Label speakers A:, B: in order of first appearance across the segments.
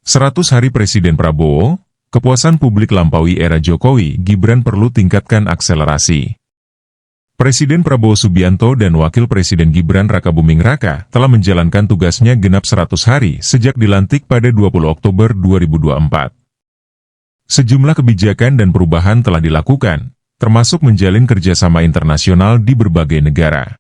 A: 100 hari Presiden Prabowo, kepuasan publik lampaui era Jokowi, Gibran perlu tingkatkan akselerasi. Presiden Prabowo Subianto dan Wakil Presiden Gibran Rakabuming Raka telah menjalankan tugasnya genap 100 hari sejak dilantik pada 20 Oktober 2024. Sejumlah kebijakan dan perubahan telah dilakukan, termasuk menjalin kerjasama internasional di berbagai negara.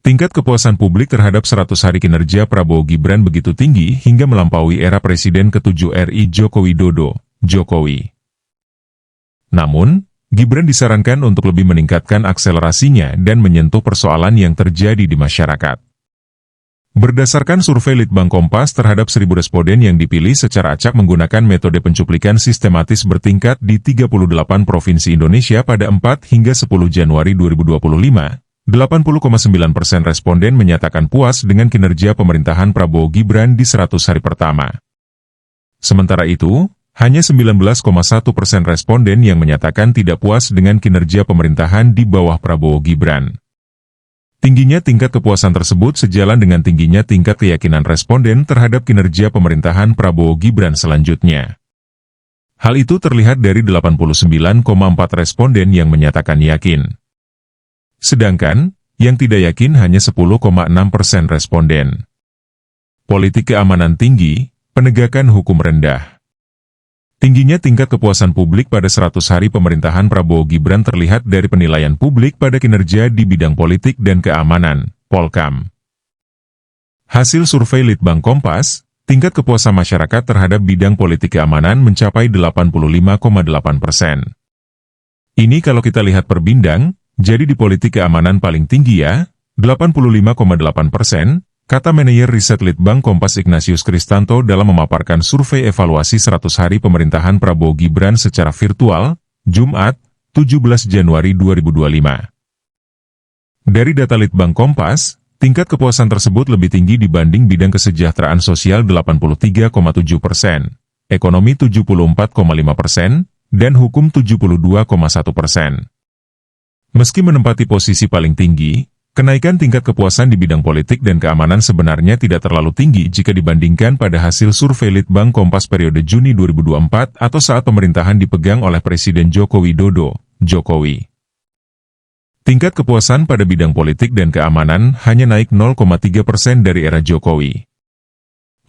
A: Tingkat kepuasan publik terhadap 100 hari kinerja Prabowo Gibran begitu tinggi hingga melampaui era Presiden ke-7 RI Joko Widodo, Jokowi. Namun, Gibran disarankan untuk lebih meningkatkan akselerasinya dan menyentuh persoalan yang terjadi di masyarakat. Berdasarkan survei Litbang Kompas terhadap 1.000 responden yang dipilih secara acak menggunakan metode pencuplikan sistematis bertingkat di 38 provinsi Indonesia pada 4 hingga 10 Januari 2025, 80,9% responden menyatakan puas dengan kinerja pemerintahan Prabowo Gibran di 100 hari pertama. Sementara itu, hanya 19,1% responden yang menyatakan tidak puas dengan kinerja pemerintahan di bawah Prabowo Gibran. Tingginya tingkat kepuasan tersebut sejalan dengan tingginya tingkat keyakinan responden terhadap kinerja pemerintahan Prabowo Gibran selanjutnya. Hal itu terlihat dari 89,4 responden yang menyatakan yakin. Sedangkan, yang tidak yakin hanya 10,6% responden. Politik keamanan tinggi, penegakan hukum rendah. Tingginya tingkat kepuasan publik pada 100 hari pemerintahan Prabowo Gibran terlihat dari penilaian publik pada kinerja di bidang politik dan keamanan, Polkam. Hasil survei Litbang Kompas, tingkat kepuasan masyarakat terhadap bidang politik keamanan mencapai 85,8%. Ini kalau kita lihat per bidang, jadi di politik keamanan paling tinggi ya, 85,8%, kata manajer riset Litbang Kompas Ignatius Kristanto dalam memaparkan survei evaluasi 100 hari pemerintahan Prabowo Gibran secara virtual, Jumat, 17 Januari 2025. Dari data Litbang Kompas, tingkat kepuasan tersebut lebih tinggi dibanding bidang kesejahteraan sosial 83,7%, ekonomi 74,5%, dan hukum 72,1%. Meski menempati posisi paling tinggi, kenaikan tingkat kepuasan di bidang politik dan keamanan sebenarnya tidak terlalu tinggi jika dibandingkan pada hasil survei Litbang Kompas periode Juni 2024 atau saat pemerintahan dipegang oleh Presiden Joko Widodo, Jokowi. Tingkat kepuasan pada bidang politik dan keamanan hanya naik 0,3% dari era Jokowi.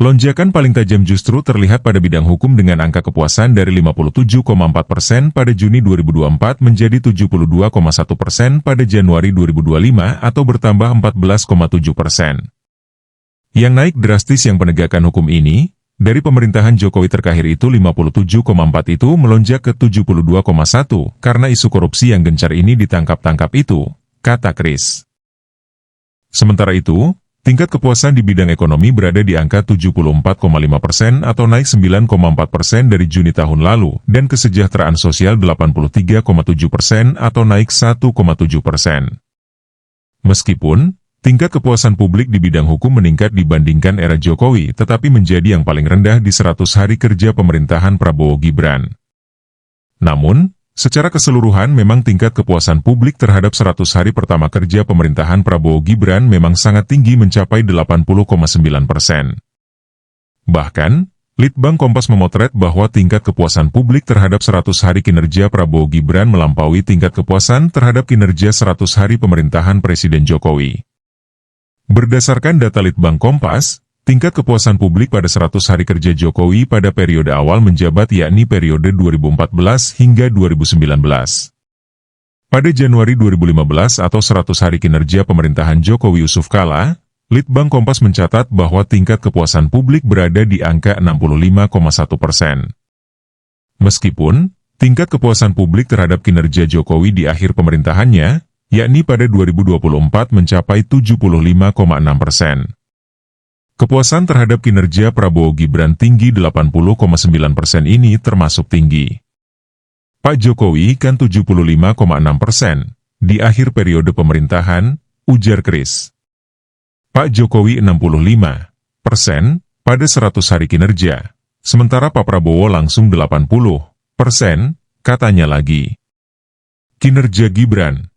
A: Lonjakan paling tajam justru terlihat pada bidang hukum dengan angka kepuasan dari 57,4% pada Juni 2024 menjadi 72,1% pada Januari 2025 atau bertambah 14,7%. Yang naik drastis yang penegakan hukum ini, dari pemerintahan Jokowi terkahir itu 57,4 itu melonjak ke 72,1 karena isu korupsi yang gencar ini ditangkap-tangkap itu, kata Kris. Sementara itu, tingkat kepuasan di bidang ekonomi berada di angka 74,5% atau naik 9,4% dari Juni tahun lalu, dan kesejahteraan sosial 83,7% atau naik 1,7%. Meskipun, tingkat kepuasan publik di bidang hukum meningkat dibandingkan era Jokowi, tetapi menjadi yang paling rendah di 100 hari kerja pemerintahan Prabowo Gibran. Namun, secara keseluruhan memang tingkat kepuasan publik terhadap 100 hari pertama kerja pemerintahan Prabowo Gibran memang sangat tinggi mencapai 80,9%. Bahkan, Litbang Kompas memotret bahwa tingkat kepuasan publik terhadap 100 hari kinerja Prabowo Gibran melampaui tingkat kepuasan terhadap kinerja 100 hari pemerintahan Presiden Jokowi. Berdasarkan data Litbang Kompas, tingkat kepuasan publik pada 100 hari kerja Jokowi pada periode awal menjabat yakni periode 2014 hingga 2019. Pada Januari 2015 atau 100 hari kinerja pemerintahan Jokowi Yusuf Kala, Litbang Kompas mencatat bahwa tingkat kepuasan publik berada di angka 65,1%. Meskipun, tingkat kepuasan publik terhadap kinerja Jokowi di akhir pemerintahannya, yakni pada 2024 mencapai 75,6%. Kepuasan terhadap kinerja Prabowo Gibran tinggi 80,9% ini termasuk tinggi. Pak Jokowi kan 75,6% di akhir periode pemerintahan, ujar Kris. Pak Jokowi 65% pada 100 hari kinerja, sementara Pak Prabowo langsung 80%, katanya lagi. Kinerja Gibran.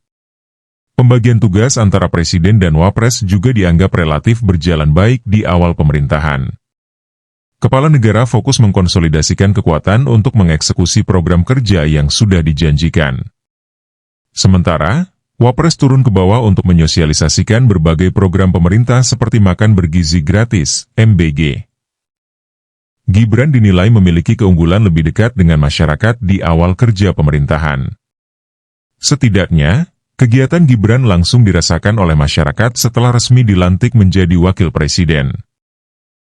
A: Pembagian tugas antara Presiden dan Wapres juga dianggap relatif berjalan baik di awal pemerintahan. Kepala negara fokus mengkonsolidasikan kekuatan untuk mengeksekusi program kerja yang sudah dijanjikan. Sementara, Wapres turun ke bawah untuk menyosialisasikan berbagai program pemerintah seperti makan bergizi gratis, MBG. Gibran dinilai memiliki keunggulan lebih dekat dengan masyarakat di awal kerja pemerintahan. Setidaknya, kegiatan Gibran langsung dirasakan oleh masyarakat setelah resmi dilantik menjadi wakil presiden.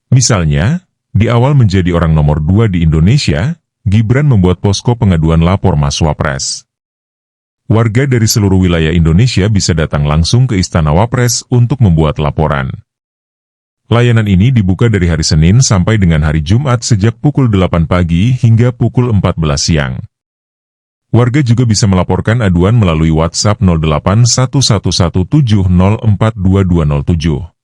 A: Misalnya, di awal menjadi orang nomor 2 di Indonesia, Gibran membuat posko pengaduan lapor Mas Wapres. Warga dari seluruh wilayah Indonesia bisa datang langsung ke Istana Wapres untuk membuat laporan. Layanan ini dibuka dari hari Senin sampai dengan hari Jumat sejak pukul 8 pagi hingga pukul 14 siang. Warga juga bisa melaporkan aduan melalui WhatsApp 081117042207.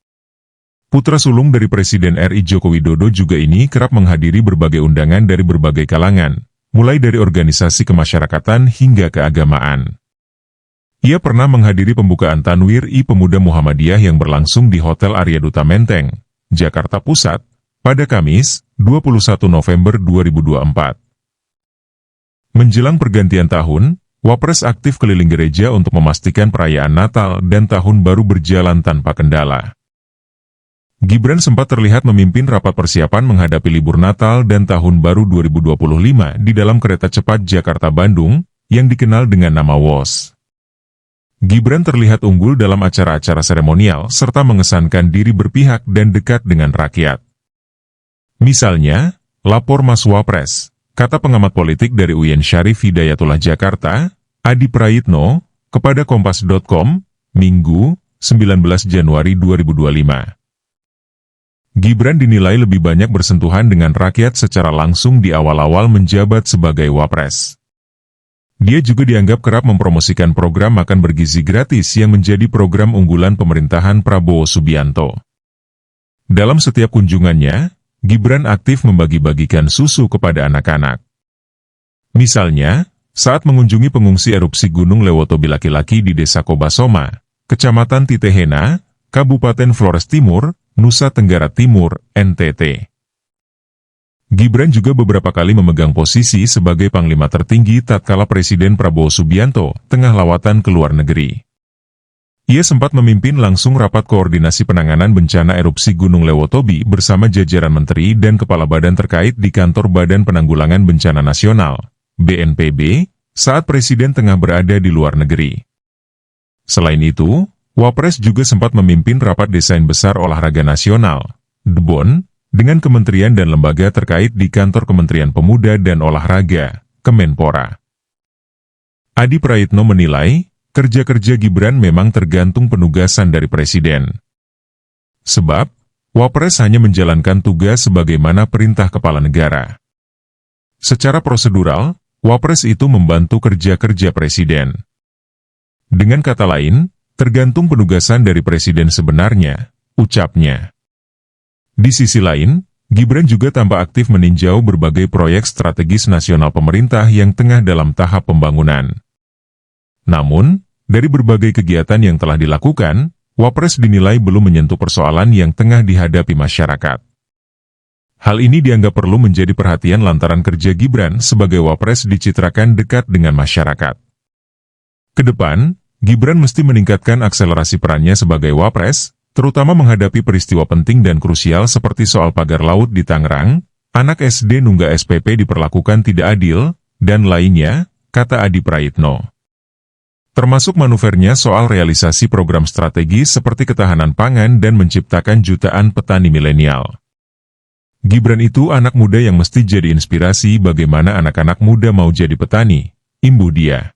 A: Putra sulung dari Presiden RI Joko Widodo juga ini kerap menghadiri berbagai undangan dari berbagai kalangan, mulai dari organisasi kemasyarakatan hingga keagamaan. Ia pernah menghadiri pembukaan Tanwir-i Pemuda Muhammadiyah yang berlangsung di Hotel Arya Duta Menteng, Jakarta Pusat, pada Kamis, 21 November 2024. Menjelang pergantian tahun, Wapres aktif keliling gereja untuk memastikan perayaan Natal dan Tahun Baru berjalan tanpa kendala. Gibran sempat terlihat memimpin rapat persiapan menghadapi libur Natal dan Tahun Baru 2025 di dalam kereta cepat Jakarta-Bandung, yang dikenal dengan nama WOS. Gibran terlihat unggul dalam acara-acara seremonial serta mengesankan diri berpihak dan dekat dengan rakyat. Misalnya, lapor Mas Wapres, kata pengamat politik dari UIN Syarif Hidayatullah Jakarta, Adi Prayitno, kepada Kompas.com, Minggu, 19 Januari 2025. Gibran dinilai lebih banyak bersentuhan dengan rakyat secara langsung di awal-awal menjabat sebagai Wapres. Dia juga dianggap kerap mempromosikan program makan bergizi gratis yang menjadi program unggulan pemerintahan Prabowo Subianto. Dalam setiap kunjungannya, Gibran aktif membagi-bagikan susu kepada anak-anak. Misalnya, saat mengunjungi pengungsi erupsi Gunung Lewotobi laki-laki di Desa Kobasoma, Kecamatan Titehena, Kabupaten Flores Timur, Nusa Tenggara Timur, NTT. Gibran juga beberapa kali memegang posisi sebagai Panglima tertinggi tatkala Presiden Prabowo Subianto tengah lawatan ke luar negeri. Ia sempat memimpin langsung rapat koordinasi penanganan bencana erupsi Gunung Lewotobi bersama jajaran menteri dan kepala badan terkait di Kantor Badan Penanggulangan Bencana Nasional, BNPB, saat Presiden tengah berada di luar negeri. Selain itu, Wapres juga sempat memimpin rapat desain besar olahraga nasional, DBON, dengan kementerian dan lembaga terkait di Kantor Kementerian Pemuda dan Olahraga, Kemenpora. Adi Prayitno menilai, kerja-kerja Gibran memang tergantung penugasan dari Presiden. Sebab, Wapres hanya menjalankan tugas sebagaimana perintah kepala negara. Secara prosedural, Wapres itu membantu kerja-kerja Presiden. Dengan kata lain, tergantung penugasan dari Presiden sebenarnya, ucapnya. Di sisi lain, Gibran juga tampak aktif meninjau berbagai proyek strategis nasional pemerintah yang tengah dalam tahap pembangunan. Namun, dari berbagai kegiatan yang telah dilakukan, Wapres dinilai belum menyentuh persoalan yang tengah dihadapi masyarakat. Hal ini dianggap perlu menjadi perhatian lantaran kerja Gibran sebagai Wapres dicitrakan dekat dengan masyarakat. Kedepan, Gibran mesti meningkatkan akselerasi perannya sebagai Wapres, terutama menghadapi peristiwa penting dan krusial seperti soal pagar laut di Tangerang, anak SD nunggak SPP diperlakukan tidak adil, dan lainnya, kata Adi Prayitno. Termasuk manuvernya soal realisasi program strategis seperti ketahanan pangan dan menciptakan jutaan petani milenial. Gibran itu anak muda yang mesti jadi inspirasi bagaimana anak-anak muda mau jadi petani, imbuh dia.